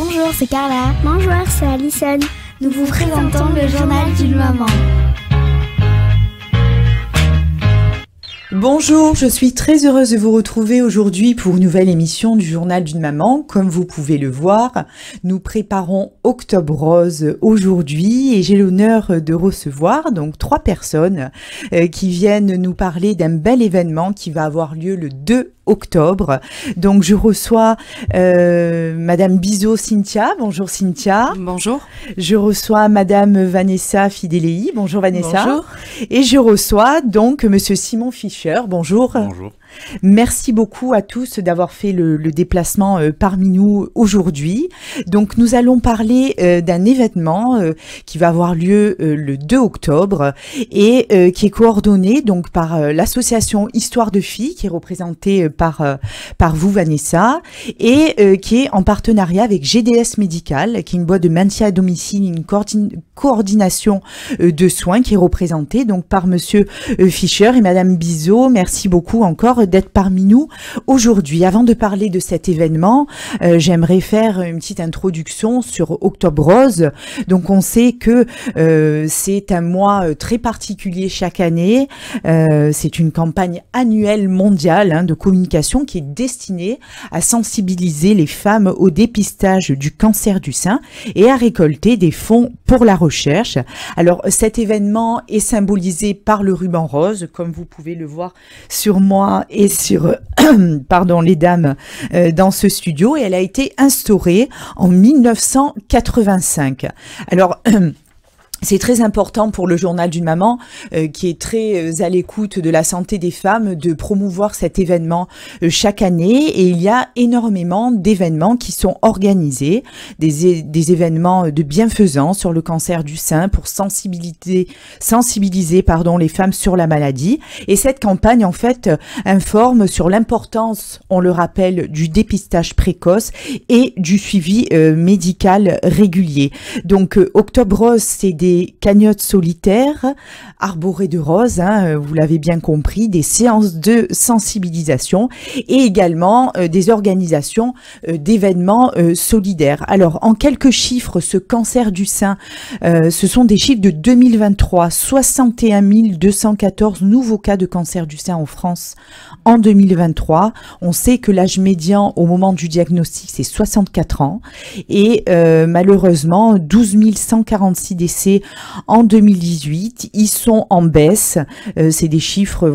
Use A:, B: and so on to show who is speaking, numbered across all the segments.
A: Bonjour, c'est Carla.
B: Bonjour, c'est Alison.
A: Nous vous présentons le journal d'une maman.
C: Bonjour, je suis très heureuse de vous retrouver aujourd'hui pour une nouvelle émission du journal d'une maman. Comme vous pouvez le voir, nous préparons Octobre Rose aujourd'hui et j'ai l'honneur de recevoir donc 3 personnes qui viennent nous parler d'un bel événement qui va avoir lieu le 2 octobre. Donc je reçois Madame Bizot Cynthia. Bonjour Cynthia.
D: Bonjour.
C: Je reçois Madame Vanessa Fidelei. Bonjour Vanessa.
D: Bonjour.
C: Et je reçois donc Monsieur Simon Fischer. Bonjour.
E: Bonjour.
C: Merci beaucoup à tous d'avoir fait le déplacement parmi nous aujourd'hui. Donc nous allons parler d'un événement qui va avoir lieu le 2 octobre et qui est coordonné donc par l'association Histoire de filles qui est représentée par vous Vanessa et qui est en partenariat avec GDS Médical qui est une boîte de maintien à domicile, une coordination de soins qui est représentée donc par Monsieur Fischer et Madame Bizot. Merci beaucoup encore d'être parmi nous aujourd'hui. Avant de parler de cet événement, j'aimerais faire une petite introduction sur Octobre Rose. Donc on sait que c'est un mois très particulier chaque année. C'est une campagne annuelle mondiale de communication qui est destinée à sensibiliser les femmes au dépistage du cancer du sein et à récolter des fonds pour la recherche. Alors cet événement est symbolisé par le ruban rose, comme vous pouvez le voir sur moi et sur les dames dans ce studio, et elle a été instaurée en 1985. Alors c'est très important pour le journal d'une maman qui est très à l'écoute de la santé des femmes de promouvoir cet événement chaque année, et il y a énormément d'événements qui sont organisés, des événements de bienfaisance sur le cancer du sein pour sensibiliser les femmes sur la maladie. Et cette campagne en fait informe sur l'importance, on le rappelle, du dépistage précoce et du suivi médical régulier. Donc Octobre Rose, c'est des cagnottes solitaires arborées de roses, vous l'avez bien compris, des séances de sensibilisation et également des organisations d'événements solidaires. Alors, en quelques chiffres, ce cancer du sein, ce sont des chiffres de 2023, 61 214 nouveaux cas de cancer du sein en France en 2023. On sait que l'âge médian au moment du diagnostic, c'est 64 ans et malheureusement, 12 146 décès en 2018, ils sont en baisse. C'est des chiffres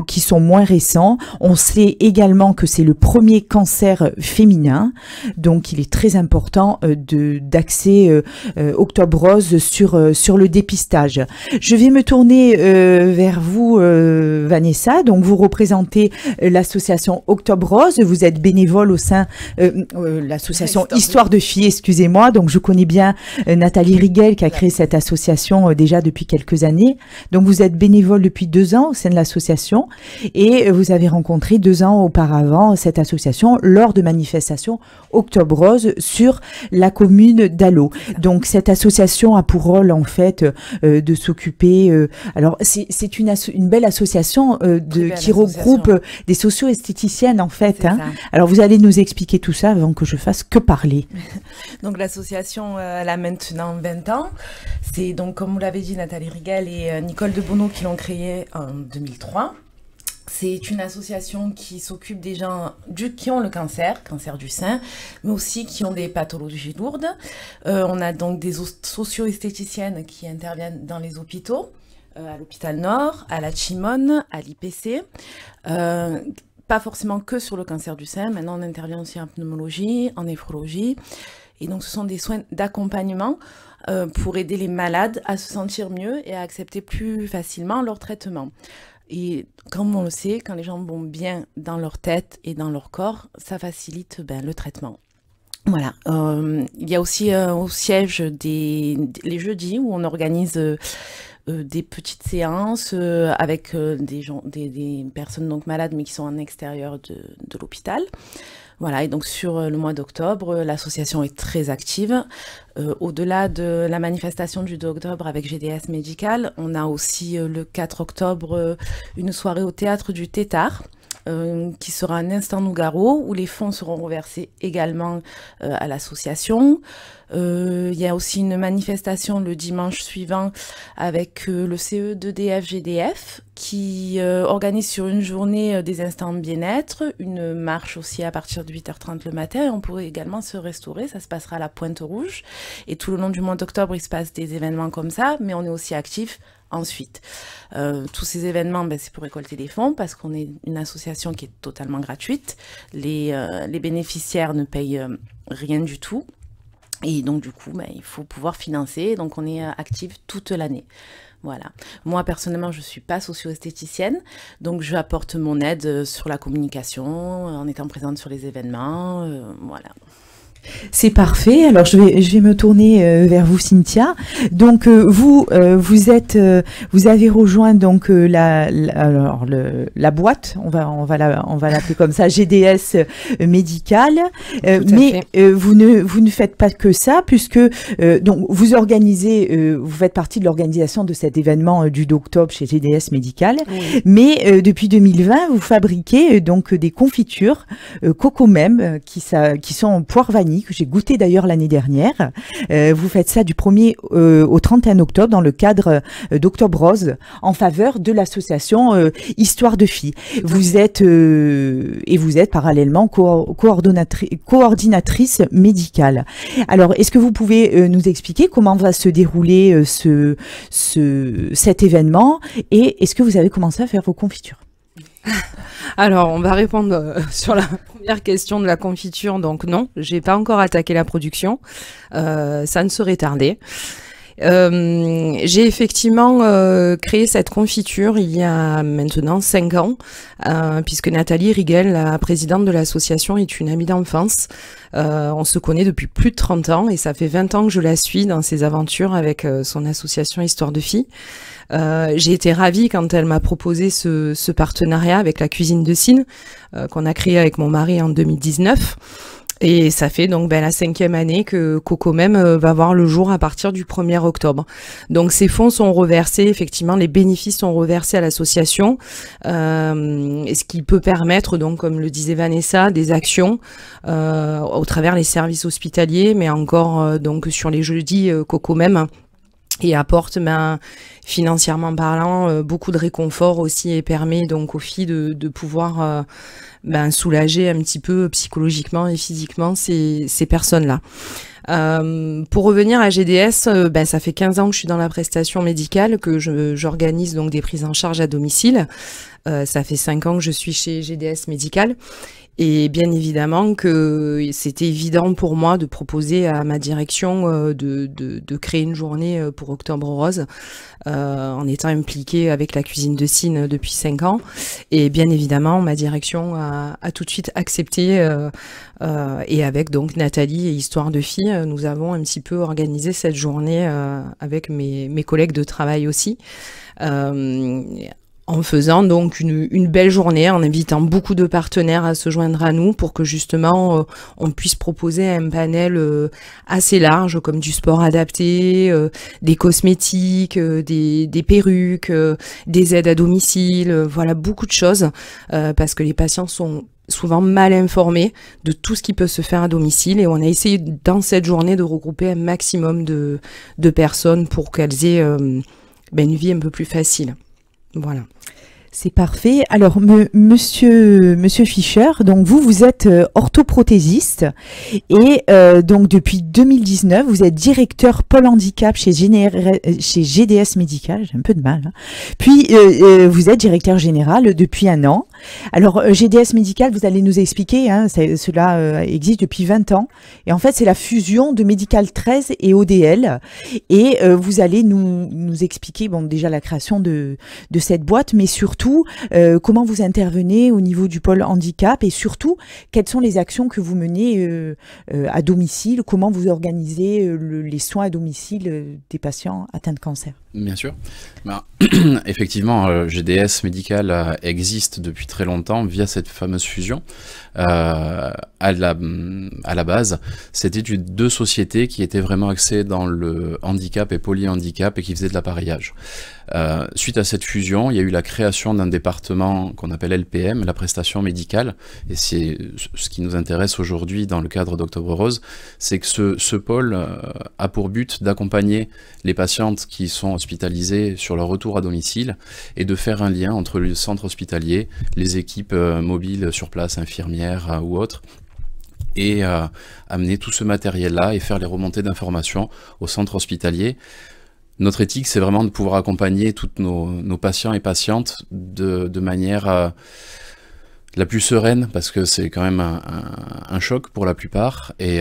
C: qui sont moins récents. On sait également que c'est le premier cancer féminin, donc il est très important d'axer Octobre Rose sur le dépistage. Je vais me tourner vers vous, Vanessa. Donc vous représentez l'association Octobre Rose. Vous êtes bénévole au sein l'association Histoire de filles. Excusez-moi. Donc je connais bien Nathalie Riguel qui a créé cette association déjà depuis quelques années. Donc vous êtes bénévole depuis 2 ans au sein de l'association et vous avez rencontré 2 ans auparavant cette association lors de manifestations Octobre Rose sur la commune d'Allaux. Donc cette association a pour rôle en fait de s'occuper. Alors c'est une belle association qui regroupe des socio-esthéticiennes en fait. Alors vous allez nous expliquer tout ça avant que je fasse que parler.
D: Donc l'association elle a maintenant 20 ans. C'est donc, comme vous l'avez dit, Nathalie Riguel et Nicole de Bonneau qui l'ont créée en 2003. C'est une association qui s'occupe des gens qui ont le cancer du sein, mais aussi qui ont des pathologies lourdes. On a donc des socio-esthéticiennes qui interviennent dans les hôpitaux, à l'hôpital Nord, à la Chimone, à l'IPC. Pas forcément que sur le cancer du sein, maintenant on intervient aussi en pneumologie, en néphrologie. Et donc ce sont des soins d'accompagnement pour aider les malades à se sentir mieux et à accepter plus facilement leur traitement. Et comme on le sait, quand les gens vont bien dans leur tête et dans leur corps, ça facilite le traitement. Voilà. Il y a aussi au siège les jeudis où on organise des petites séances avec des personnes donc malades mais qui sont en extérieur de l'hôpital. Voilà, et donc sur le mois d'octobre, l'association est très active. Au-delà de la manifestation du 2 octobre avec GDS Médical, on a aussi le 4 octobre une soirée au théâtre du Tétard qui sera un instant Nougaro, où les fonds seront reversés également à l'association. Il y a aussi une manifestation le dimanche suivant avec le CE2DF-GDF qui organise sur une journée des instants de bien-être, une marche aussi à partir de 8h30 le matin. Et on pourrait également se restaurer, ça se passera à la Pointe-Rouge. Et tout le long du mois d'octobre, il se passe des événements comme ça, mais on est aussi actifs ensuite. Tous ces événements, c'est pour récolter des fonds parce qu'on est une association qui est totalement gratuite. Les bénéficiaires ne payent rien du tout. Et donc, du coup, il faut pouvoir financer. Donc, on est active toute l'année. Voilà. Moi, personnellement, je ne suis pas socio-esthéticienne. Donc, je apporte mon aide sur la communication, en étant présente sur les événements. Voilà.
C: C'est parfait. Alors je vais me tourner vers vous, Cynthia. Donc vous avez rejoint donc la boîte. On va l'appeler comme ça, GDS Médical. Mais vous ne faites pas que ça, puisque donc vous organisez, vous faites partie de l'organisation de cet événement du 2 octobre chez GDS Médical. Oui. Mais depuis 2020, vous fabriquez donc des confitures Cocomem qui sont en poire vanille, que j'ai goûté d'ailleurs l'année dernière. Vous faites ça du 1er au 31 octobre dans le cadre d'Octobre Rose en faveur de l'association Histoire de Filles. Vous êtes parallèlement coordinatrice médicale. Alors, est-ce que vous pouvez nous expliquer comment va se dérouler cet événement et est-ce que vous avez commencé à faire vos confitures?
B: Alors, on va répondre sur la première question de la confiture. Donc non, j'ai pas encore attaqué la production. Ça ne serait tardé. J'ai effectivement créé cette confiture il y a maintenant 5 ans, puisque Nathalie Riguel, la présidente de l'association, est une amie d'enfance. On se connaît depuis plus de 30 ans et ça fait 20 ans que je la suis dans ses aventures avec son association Histoire de Filles. J'ai été ravie quand elle m'a proposé ce partenariat avec la cuisine de Sine, qu'on a créé avec mon mari en 2019. Et ça fait donc la 5e année que Cocomem va voir le jour à partir du 1er octobre. Donc ces fonds sont reversés, effectivement, les bénéfices sont reversés à l'association, ce qui peut permettre, donc comme le disait Vanessa, des actions au travers les services hospitaliers, mais encore donc sur les jeudis Cocomem. Et apporte, financièrement parlant, beaucoup de réconfort aussi et permet donc aux filles de pouvoir soulager un petit peu psychologiquement et physiquement ces personnes-là. Pour revenir à GDS, ça fait 15 ans que je suis dans la prestation médicale, que j'organise donc des prises en charge à domicile. Ça fait 5 ans que je suis chez GDS Médical. Et bien évidemment que c'était évident pour moi de proposer à ma direction de créer une journée pour Octobre Rose, en étant impliquée avec la cuisine de Sine depuis 5 ans. Et bien évidemment, ma direction a tout de suite accepté, et avec donc Nathalie et Histoire de Filles, nous avons un petit peu organisé cette journée avec mes collègues de travail aussi. En faisant donc une belle journée, en invitant beaucoup de partenaires à se joindre à nous pour que justement on puisse proposer un panel assez large, comme du sport adapté, des cosmétiques, des perruques, des aides à domicile, voilà, beaucoup de choses, parce que les patients sont souvent mal informés de tout ce qui peut se faire à domicile, et on a essayé dans cette journée de regrouper un maximum de personnes pour qu'elles aient une vie un peu plus facile. Voilà.
C: C'est parfait. Alors, monsieur Fischer, donc vous êtes orthoprothésiste et donc depuis 2019, vous êtes directeur pôle handicap chez GDS Médical, j'ai un peu de mal. Hein. Puis, vous êtes directeur général depuis 1 an. Alors, GDS Médical, vous allez nous expliquer, hein, cela existe depuis 20 ans. Et en fait, c'est la fusion de Médical 13 et ODL. Et vous allez nous expliquer, déjà la création de cette boîte, mais surtout, comment vous intervenez au niveau du pôle handicap et surtout, quelles sont les actions que vous menez à domicile, comment vous organisez les soins à domicile des patients atteints de cancer?
E: Bien sûr. Effectivement, GDS Médical existe depuis très longtemps via cette fameuse fusion. À la base, c'était 2 sociétés qui étaient vraiment axées dans le handicap et polyhandicap et qui faisaient de l'appareillage. Suite à cette fusion, il y a eu la création création d'un département qu'on appelle LPM, la prestation médicale. Et c'est ce qui nous intéresse aujourd'hui dans le cadre d'Octobre Rose, c'est que ce pôle a pour but d'accompagner les patientes qui sont hospitalisées sur leur retour à domicile et de faire un lien entre le centre hospitalier, les équipes mobiles sur place, infirmières ou autres, et amener tout ce matériel-là et faire les remontées d'informations au centre hospitalier. Notre éthique, c'est vraiment de pouvoir accompagner toutes nos patients et patientes de manière la plus sereine, parce que c'est quand même un choc pour la plupart, et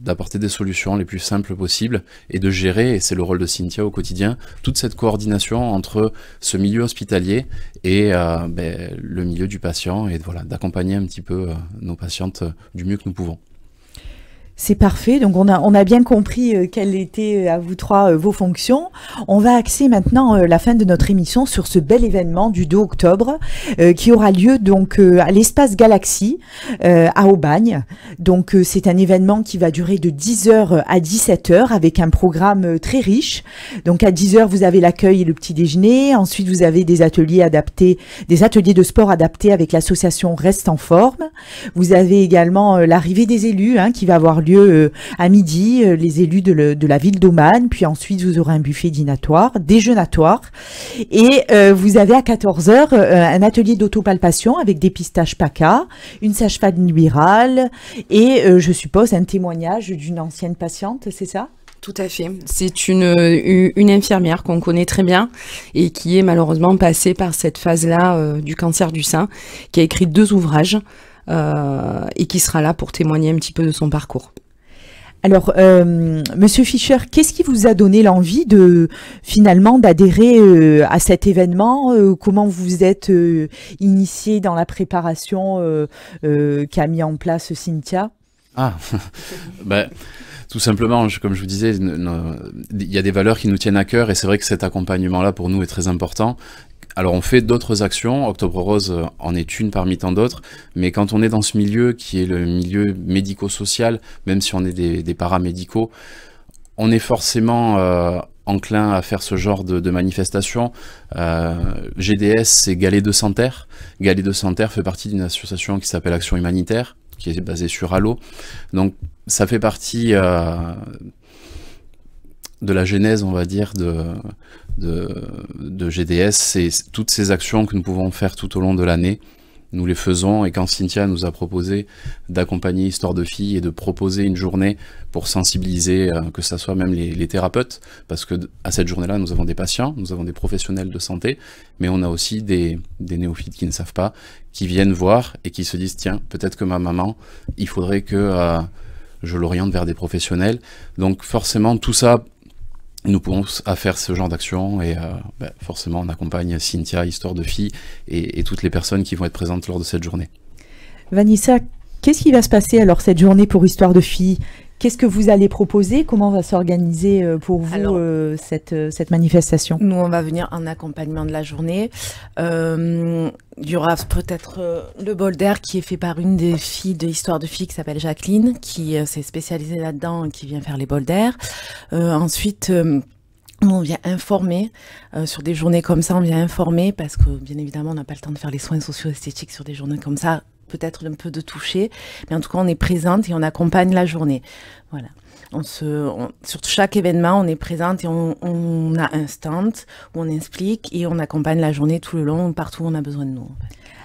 E: d'apporter des solutions les plus simples possibles, et de gérer, et c'est le rôle de Cynthia au quotidien, toute cette coordination entre ce milieu hospitalier et le milieu du patient, et voilà, d'accompagner un petit peu nos patientes du mieux que nous pouvons.
C: C'est parfait. Donc, on a bien compris quelles étaient à vous trois vos fonctions. On va axer maintenant la fin de notre émission sur ce bel événement du 2 octobre qui aura lieu donc à l'espace Galaxy à Aubagne. Donc, c'est un événement qui va durer de 10h à 17h avec un programme très riche. Donc, à 10h, vous avez l'accueil et le petit déjeuner. Ensuite, vous avez des ateliers adaptés, des ateliers de sport adaptés avec l'association Reste en Forme. Vous avez également l'arrivée des élus qui va avoir lieu à midi, les élus de la ville d'Aubagne, puis ensuite vous aurez un buffet déjeunatoire, et vous avez à 14h un atelier d'autopalpation avec dépistage PACA, une sage-femme libérale et je suppose un témoignage d'une ancienne patiente, c'est ça ?
B: Tout à fait. C'est une infirmière qu'on connaît très bien et qui est malheureusement passée par cette phase-là du cancer du sein, qui a écrit 2 ouvrages et qui sera là pour témoigner un petit peu de son parcours.
C: Alors, Monsieur Fischer, qu'est-ce qui vous a donné l'envie finalement d'adhérer à cet événement ? Comment vous êtes initié dans la préparation qu'a mis en place Cynthia ?
E: Tout simplement, comme je vous disais, il y a des valeurs qui nous tiennent à cœur, et c'est vrai que cet accompagnement-là pour nous est très important. Alors on fait d'autres actions, Octobre Rose en est une parmi tant d'autres, mais quand on est dans ce milieu qui est le milieu médico-social, même si on est des paramédicaux, on est forcément enclin à faire ce genre de manifestation. GDS, c'est Galets de Santerre. Galets de Santerre fait partie d'une association qui s'appelle Action Humanitaire, qui est basée sur Allo. Donc ça fait partie de la genèse, on va dire, de GDS. C'est toutes ces actions que nous pouvons faire tout au long de l'année. Nous les faisons, et quand Cynthia nous a proposé d'accompagner Histoire de Filles et de proposer une journée pour sensibiliser, que ce soit même les thérapeutes, parce que à cette journée-là, nous avons des patients, nous avons des professionnels de santé, mais on a aussi des néophytes qui ne savent pas, qui viennent voir et qui se disent « Tiens, peut-être que ma maman, il faudrait que je l'oriente vers des professionnels. » Donc forcément, tout ça, nous pouvons faire ce genre d'action, et forcément on accompagne Cynthia, Histoire de Filles, et toutes les personnes qui vont être présentes lors de cette journée.
C: Vanessa, qu'est-ce qui va se passer alors cette journée pour Histoire de Filles ? Qu'est-ce que vous allez proposer ? Comment va s'organiser pour vous cette manifestation ?
D: Nous, on va venir en accompagnement de la journée. Il y aura peut-être le bol d'air qui est fait par une des filles de Histoire de Filles qui s'appelle Jacqueline, qui s'est spécialisée là-dedans et qui vient faire les bols d'air. Ensuite, on vient informer sur des journées comme ça, on vient informer parce que bien évidemment, on n'a pas le temps de faire les soins socio-esthétiques sur des journées comme ça. Peut-être un peu de toucher, mais en tout cas on est présente et on accompagne la journée. Voilà. Sur chaque événement, on est présente et on a un stand où on explique et on accompagne la journée tout le long, partout où on a besoin de nous.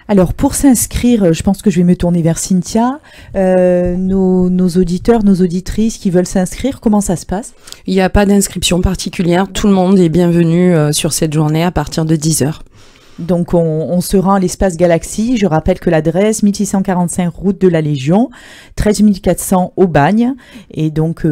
C: Alors pour s'inscrire, je pense que je vais me tourner vers Cynthia. Nos auditeurs, nos auditrices qui veulent s'inscrire, comment ça se passe ?
B: Il n'y a pas d'inscription particulière, tout le monde est bienvenu sur cette journée à partir de 10h.
C: Donc on se rend à l'espace Galaxy. Je rappelle que l'adresse 1645 route de la Légion, 13 400 Aubagne, et donc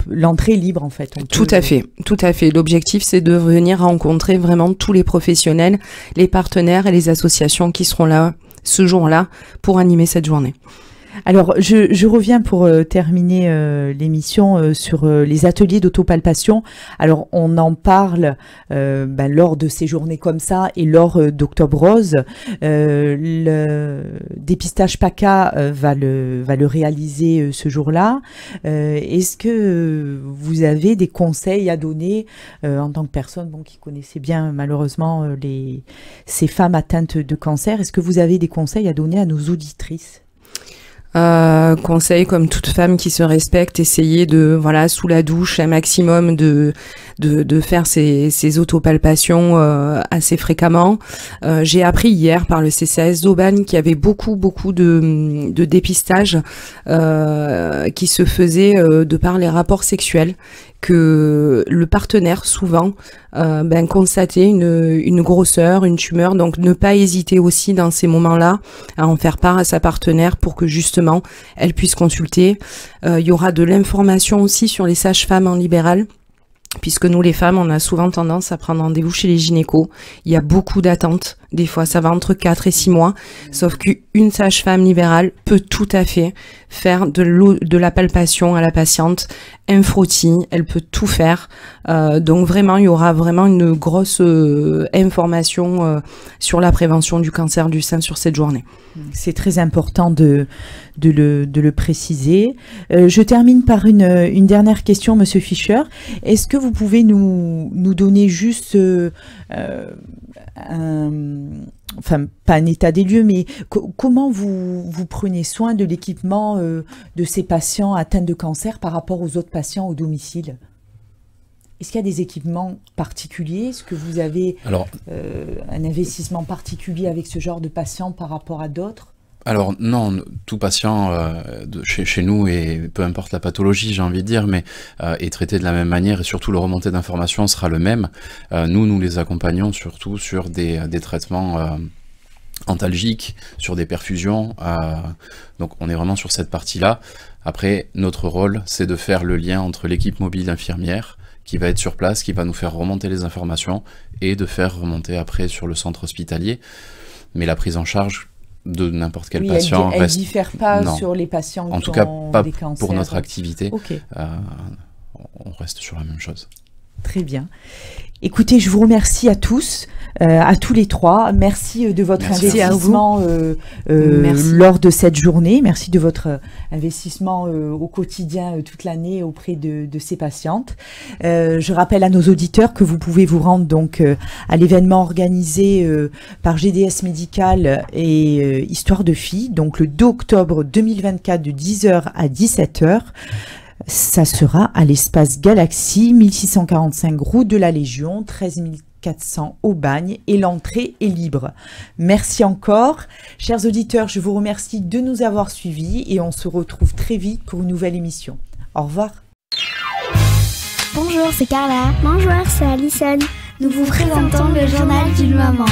C: l'entrée est libre en fait.
B: Tout à fait. L'objectif c'est de venir rencontrer vraiment tous les professionnels, les partenaires et les associations qui seront là ce jour-là pour animer cette journée.
C: Alors, je reviens pour terminer l'émission sur les ateliers d'autopalpation. Alors, on en parle lors de ces journées comme ça et lors d'Octobre Rose. Le dépistage PACA va le réaliser ce jour-là. Est-ce que vous avez des conseils à donner en tant que personne qui connaissait bien malheureusement ces femmes atteintes de cancer? Est-ce que vous avez des conseils à donner à nos auditrices?
B: Conseil comme toute femme qui se respecte, essayer de, sous la douche, un maximum de faire ces autopalpations assez fréquemment. J'ai appris hier par le CCAS d'Aubagne qu'il y avait beaucoup de dépistage qui se faisait de par les rapports sexuels, que le partenaire souvent constatait une grosseur, une tumeur, donc ne pas hésiter aussi dans ces moments-là à en faire part à sa partenaire pour que justement elle puisse consulter. Il y aura de l'information aussi sur les sages-femmes en libéral, puisque nous les femmes, on a souvent tendance à prendre rendez-vous chez les gynécos. Il y a beaucoup d'attentes. Des fois, ça va entre 4 et 6 mois. Sauf qu'une sage-femme libérale peut tout à fait faire de la palpation à la patiente, un frottis, elle peut tout faire. Donc vraiment, il y aura vraiment une grosse information sur la prévention du cancer du sein sur cette journée.
C: C'est très important de le préciser. Je termine par une dernière question, Monsieur Fischer. Est-ce que vous pouvez nous donner juste pas un état des lieux, mais comment vous prenez soin de l'équipement de ces patients atteints de cancer par rapport aux autres patients au domicile? Est-ce qu'il y a des équipements particuliers? Est-ce que vous avez un investissement particulier avec ce genre de patients par rapport à d'autres?
E: Alors non, tout patient chez nous, et peu importe la pathologie, j'ai envie de dire, mais est traité de la même manière, et surtout le remontée d'informations sera le même. Nous les accompagnons surtout sur des traitements antalgiques, sur des perfusions. Donc on est vraiment sur cette partie-là. Après, notre rôle, c'est de faire le lien entre l'équipe mobile infirmière qui va être sur place, qui va nous faire remonter les informations et de faire remonter après sur le centre hospitalier. Mais la prise en charge de n'importe quel patient
C: elle
E: reste...
C: diffère pas
E: non.
C: sur les patients
E: en
C: qui
E: tout cas
C: ont
E: pas
C: des cancers.
E: Pour notre activité.
C: Okay.
E: On reste sur la même chose.
C: Très bien. Écoutez, je vous remercie à tous, à tous les trois. Merci de votre investissement lors de cette journée. Merci de votre investissement au quotidien toute l'année auprès de ces patientes. Je rappelle à nos auditeurs que vous pouvez vous rendre donc à l'événement organisé par GDS Médical et Histoire de Filles, donc le 2 octobre 2024 de 10h à 17h. Ça sera à l'espace Galaxy, 1645 route de la Légion, 13 400 Aubagne, et l'entrée est libre. Merci encore. Chers auditeurs, je vous remercie de nous avoir suivis et on se retrouve très vite pour une nouvelle émission. Au revoir.
A: Bonjour, c'est Carla. Bonjour, c'est Alison. Nous vous présentons le journal d'une maman.